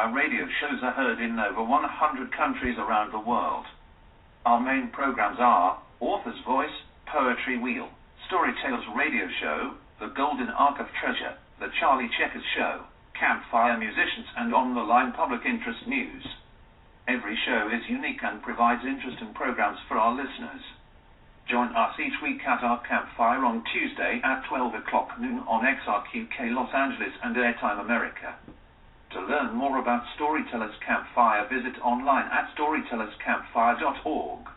Campfire radio shows are heard in over 100 countries around the world. Our main programs are Author's Voice, Poetry Wheel, Storytellers Radio Show, The Golden Ark of Treasure, The Charlie Checkers Show, Campfire Musicians, and On the Line Public Interest News. Every show is unique and provides interesting programs for our listeners. Join us each week at our campfire on Tuesday at 12 o'clock noon on XRQK Los Angeles and Airtime America. To learn more about Storytellers Campfire, visit online at storytellerscampfire.org.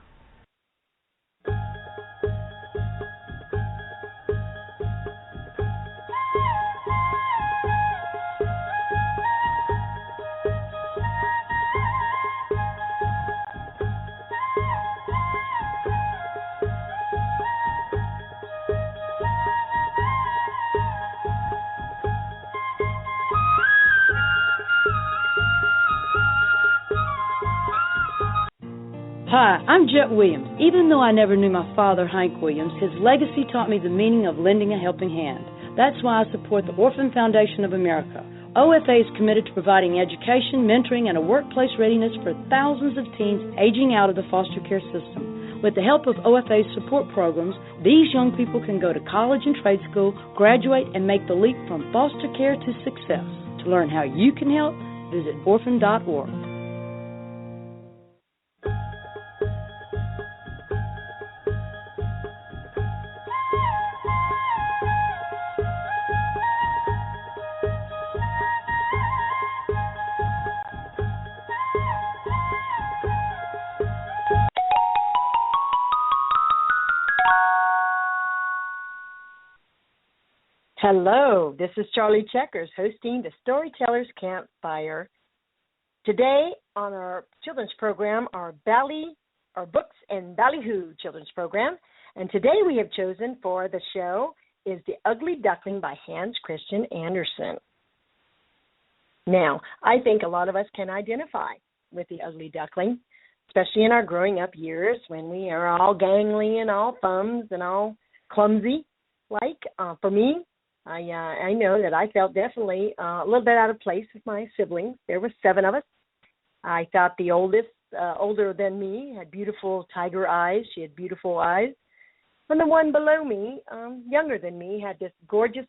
Hi, I'm Jet Williams. Even though I never knew my father, Hank Williams, his legacy taught me the meaning of lending a helping hand. That's why I support the Orphan Foundation of America. OFA is committed to providing education, mentoring, and a workplace readiness for thousands of teens aging out of the foster care system. With the help of OFA's support programs, these young people can go to college and trade school, graduate, and make the leap from foster care to success. To learn how you can help, visit orphan.org. Hello, this is Charlie Checkers hosting the Storytellers Campfire. Today on our children's program, our Books-n-Ballyhoo children's program, and today we have chosen for the show is The Ugly Duckling by Hans Christian Andersen. Now, I think a lot of us can identify with the ugly duckling, especially in our growing up years when we are all gangly and all thumbs and all clumsy. For me, I know that I felt definitely a little bit out of place with my siblings. There were 7 of us. I thought the oldest, older than me, had beautiful tiger eyes. She had beautiful eyes. And the one below me, younger than me, had this gorgeous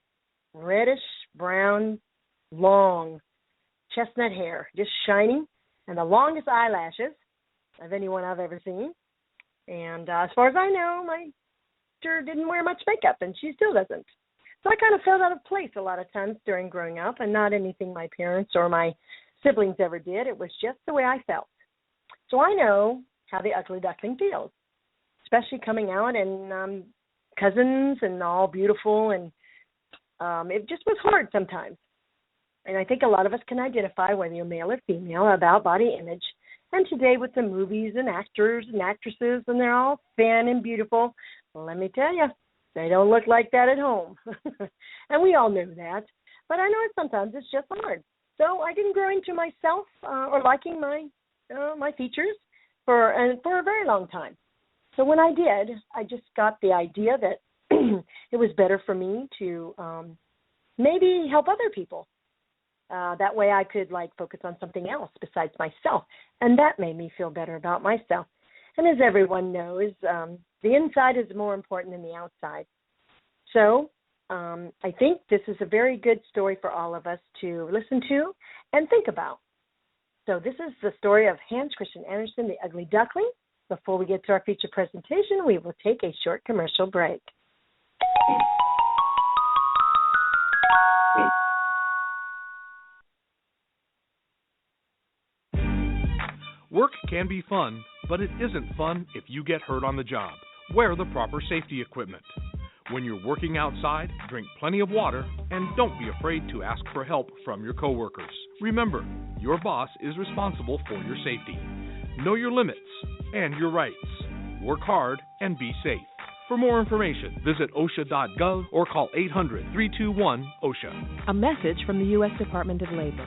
reddish brown, long chestnut hair, just shining, and the longest eyelashes of anyone I've ever seen. And as far as I know, my sister didn't wear much makeup, and she still doesn't. So I kind of felt out of place a lot of times during growing up, and not anything my parents or my siblings ever did. It was just the way I felt. So I know how the ugly duckling feels, especially coming out and cousins and all beautiful, and it just was hard sometimes. And I think a lot of us can identify, whether you're male or female, about body image. And today with the movies and actors and actresses, and they're all thin and beautiful, well, let me tell you, they don't look like that at home. And we all knew that. But I know sometimes it's just hard. So I didn't grow into myself or liking my features for a very long time. So when I did, I just got the idea that it was better for me to maybe help other people. That way I could focus on something else besides myself. And that made me feel better about myself. And as everyone knows, the inside is more important than the outside. So I think this is a very good story for all of us to listen to and think about. So this is the story of Hans Christian Andersen, The Ugly Duckling. Before we get to our feature presentation, we will take a short commercial break. Work can be fun, but it isn't fun if you get hurt on the job. Wear the proper safety equipment. When you're working outside, drink plenty of water, and don't be afraid to ask for help from your coworkers. Remember, your boss is responsible for your safety. Know your limits and your rights. Work hard and be safe. For more information, visit OSHA.gov or call 800-321-OSHA. A message from the U.S. Department of Labor.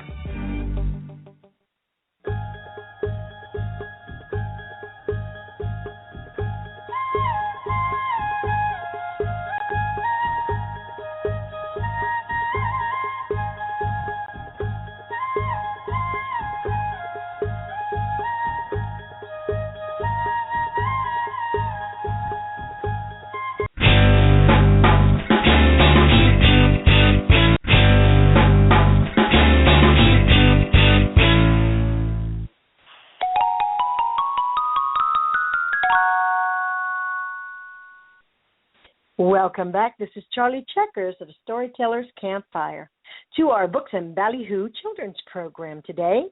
Welcome back. This is Charlie Checkers of the Storytellers-Campfire to our Books and Ballyhoo children's program today.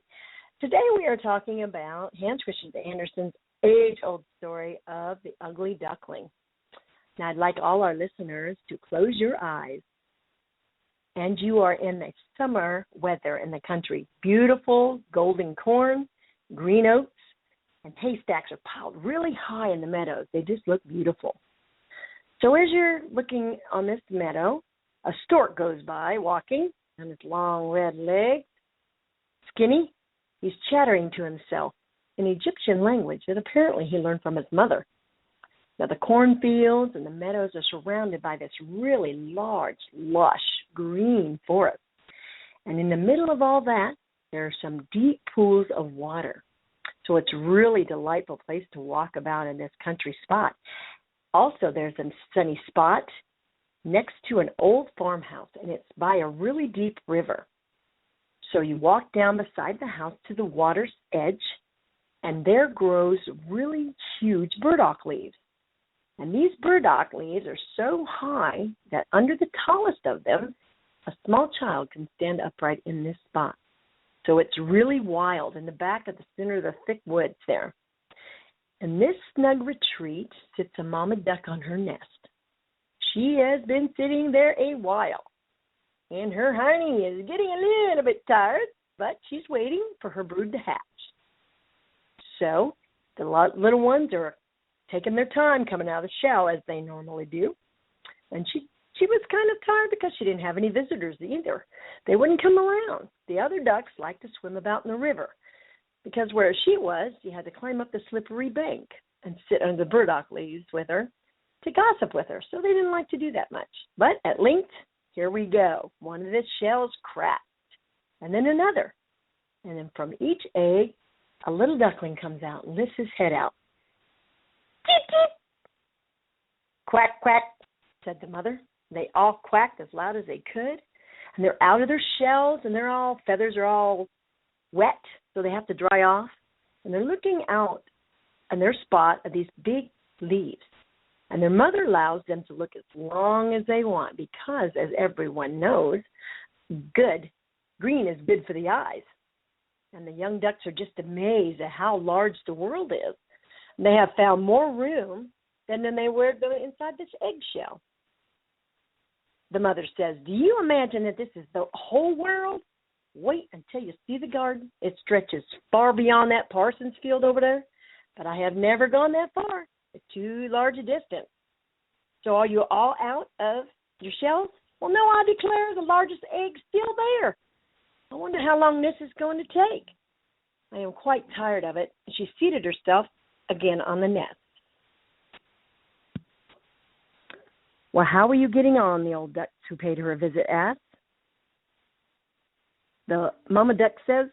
Today we are talking about Hans Christian Andersen's age-old story of the Ugly Duckling. Now I'd like all our listeners to close your eyes, and you are in the summer weather in the country. Beautiful golden corn, green oats, and haystacks are piled really high in the meadows. They just look beautiful. So as you're looking on this meadow, a stork goes by walking on his long red legs. Skinny, he's chattering to himself in Egyptian language that apparently he learned from his mother. Now the cornfields and the meadows are surrounded by this really large, lush, green forest. And in the middle of all that, there are some deep pools of water. So it's a really delightful place to walk about in this country spot. Also, there's a sunny spot next to an old farmhouse, and it's by a really deep river. So you walk down beside the house to the water's edge, and there grows really huge burdock leaves. And these burdock leaves are so high that under the tallest of them, a small child can stand upright in this spot. So it's really wild in the back of the center of the thick woods there. In this snug retreat sits a mama duck on her nest. She has been sitting there a while, and her honey is getting a little bit tired, but she's waiting for her brood to hatch. So the little ones are taking their time coming out of the shell as they normally do. And she was kind of tired because she didn't have any visitors either. They wouldn't come around. The other ducks like to swim about in the river, because where she was, you had to climb up the slippery bank and sit under the burdock leaves with her to gossip with her. So they didn't like to do that much. But at length, here we go. One of the shells cracked, and then another. And then from each egg, a little duckling comes out and lifts his head out. Beep, beep. Quack, quack, said the mother. They all quacked as loud as they could. And they're out of their shells, and feathers are all wet, so they have to dry off. And they're looking out in their spot of these big leaves. And their mother allows them to look as long as they want because, as everyone knows, green is good for the eyes. And the young ducks are just amazed at how large the world is. And they have found more room than they were inside this eggshell. The mother says, "Do you imagine that this is the whole world? Wait until you see the garden. It stretches far beyond that Parsons field over there, but I have never gone that far. It's too large a distance. So are you all out of your shells? Well, no, I declare the largest egg's still there. I wonder how long this is going to take. I am quite tired of it." And she seated herself again on the nest. "Well, how are you getting on?" the old ducks who paid her a visit asked. The mama duck says,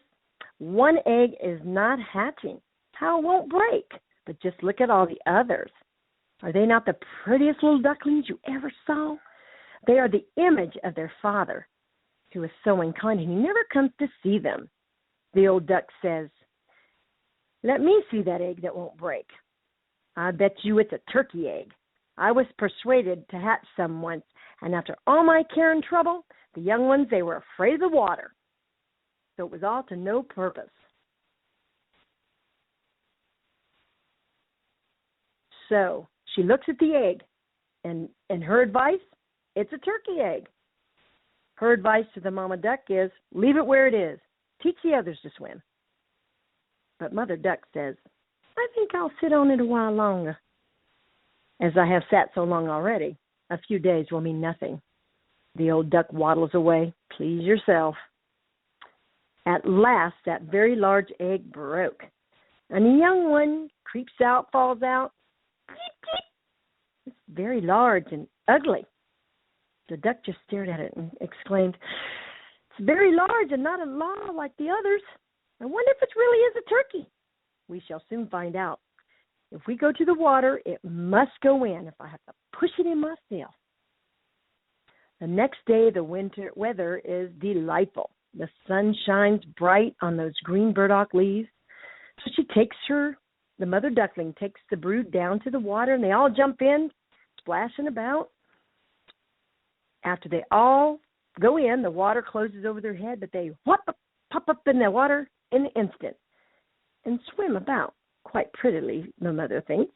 "One egg is not hatching. How it won't break? But just look at all the others. Are they not the prettiest little ducklings you ever saw? They are the image of their father, who is so unkind, and he never comes to see them." The old duck says, "Let me see that egg that won't break. I bet you it's a turkey egg. I was persuaded to hatch some once, and after all my care and trouble, the young ones, they were afraid of the water. So it was all to no purpose." So she looks at the egg, and her advice, it's a turkey egg. Her advice to the mama duck is, leave it where it is. Teach the others to swim. But Mother Duck says, "I think I'll sit on it a while longer. As I have sat so long already, a few days will mean nothing." The old duck waddles away. Please yourself. At last, that very large egg broke, and the young one creeps out, falls out. Beep, beep. It's very large and ugly. The duck just stared at it and exclaimed, "It's very large and not a law like the others. I wonder if it really is a turkey. We shall soon find out. If we go to the water, it must go in if I have to push it in myself." The next day, the winter weather is delightful. The sun shines bright on those green burdock leaves. So the mother duckling takes the brood down to the water, and they all jump in, splashing about. After they all go in, the water closes over their head, but they pop up in the water in an instant and swim about quite prettily, the mother thinks.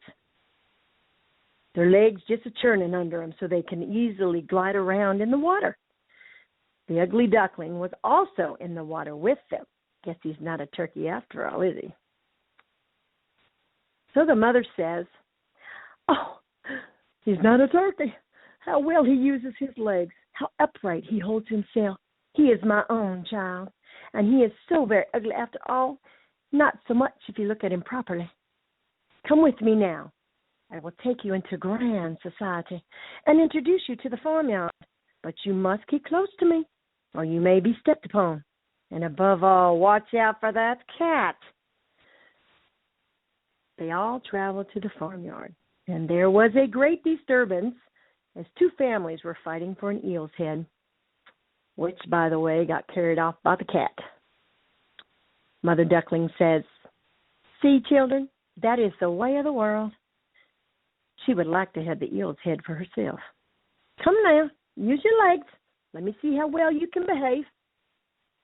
Their legs just a-churning under them so they can easily glide around in the water. The ugly duckling was also in the water with them. Guess he's not a turkey after all, is he? So the mother says, "Oh, he's not a turkey. How well he uses his legs. How upright he holds himself. He is my own child. And he is so very ugly after all. Not so much if you look at him properly. Come with me now. I will take you into grand society and introduce you to the farmyard. But you must keep close to me, or you may be stepped upon. And above all, watch out for that cat." They all traveled to the farmyard, and there was a great disturbance as two families were fighting for an eel's head, which, by the way, got carried off by the cat. Mother Duckling says, "See, children, that is the way of the world." She would like to have the eel's head for herself. "Come now, use your legs. Let me see how well you can behave.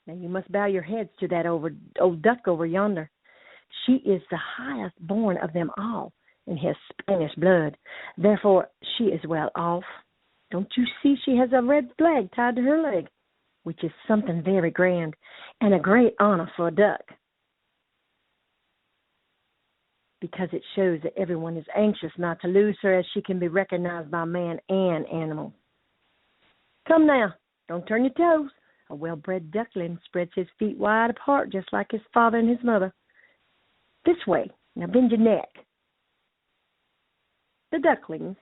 Now you must bow your heads to that old duck over yonder. She is the highest born of them all and has Spanish blood. Therefore, she is well off. Don't you see she has a red flag tied to her leg, which is something very grand and a great honor for a duck, because it shows that everyone is anxious not to lose her, as she can be recognized by man and animal. Come now, don't turn your toes. A well-bred duckling spreads his feet wide apart just like his father and his mother. This way. Now bend your neck." The ducklings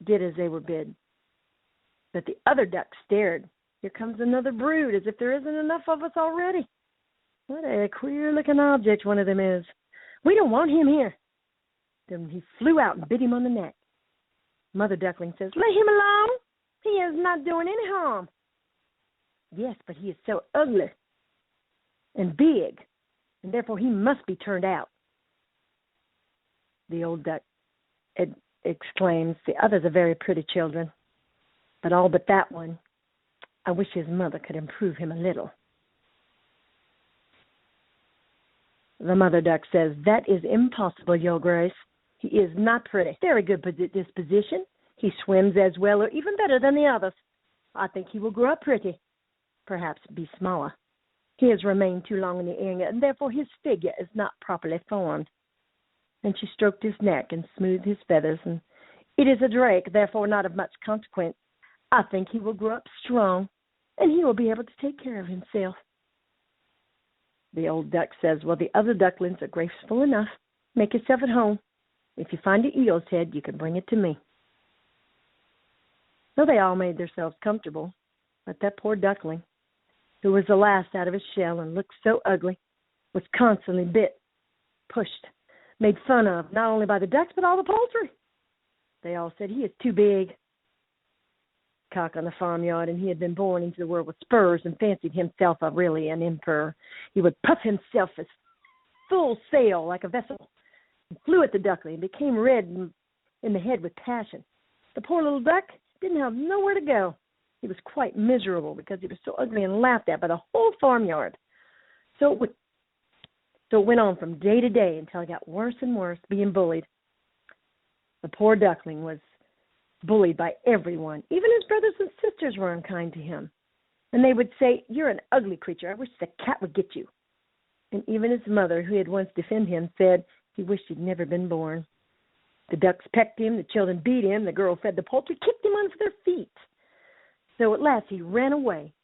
did as they were bid, but the other ducks stared. Here comes another brood, as if there isn't enough of us already. What a queer-looking object one of them is. We don't want him here. Then he flew out and bit him on the neck. Mother Duckling says, "Let him alone. He is not doing any harm." "Yes, but he is so ugly and big, and therefore he must be turned out." The old duck exclaims, "The others are very pretty children, but all but that one. I wish his mother could improve him a little." The mother duck says, "That is impossible, Your Grace. He is not pretty. Very good disposition. He swims as well or even better than the others. I think he will grow up pretty, perhaps be smaller. He has remained too long in the air, and therefore his figure is not properly formed." And she stroked his neck and smoothed his feathers. "And it is a drake, therefore not of much consequence. I think he will grow up strong, and he will be able to take care of himself." The old duck says, "Well, the other ducklings are graceful enough. Make yourself at home. If you find an eel's head, you can bring it to me." So they all made themselves comfortable, but that poor duckling, who was the last out of his shell and looked so ugly, was constantly bit, pushed, made fun of, not only by the ducks, but all the poultry. They all said, "He is too big." Cock on the farmyard, and he had been born into the world with spurs and fancied himself really an emperor. He would puff himself as full sail like a vessel, and flew at the duckling and became red in the head with passion. The poor little duck didn't have nowhere to go. He was quite miserable because he was so ugly and laughed at by the whole farmyard. So it went on from day to day until it got worse and worse, being bullied. The poor duckling was bullied by everyone. Even his brothers and sisters were unkind to him. And they would say, "You're an ugly creature. I wish the cat would get you." And even his mother, who had once defended him, said he wished he'd never been born. The ducks pecked him, the children beat him, the girl fed the poultry, kicked him under their feet. So at last he ran away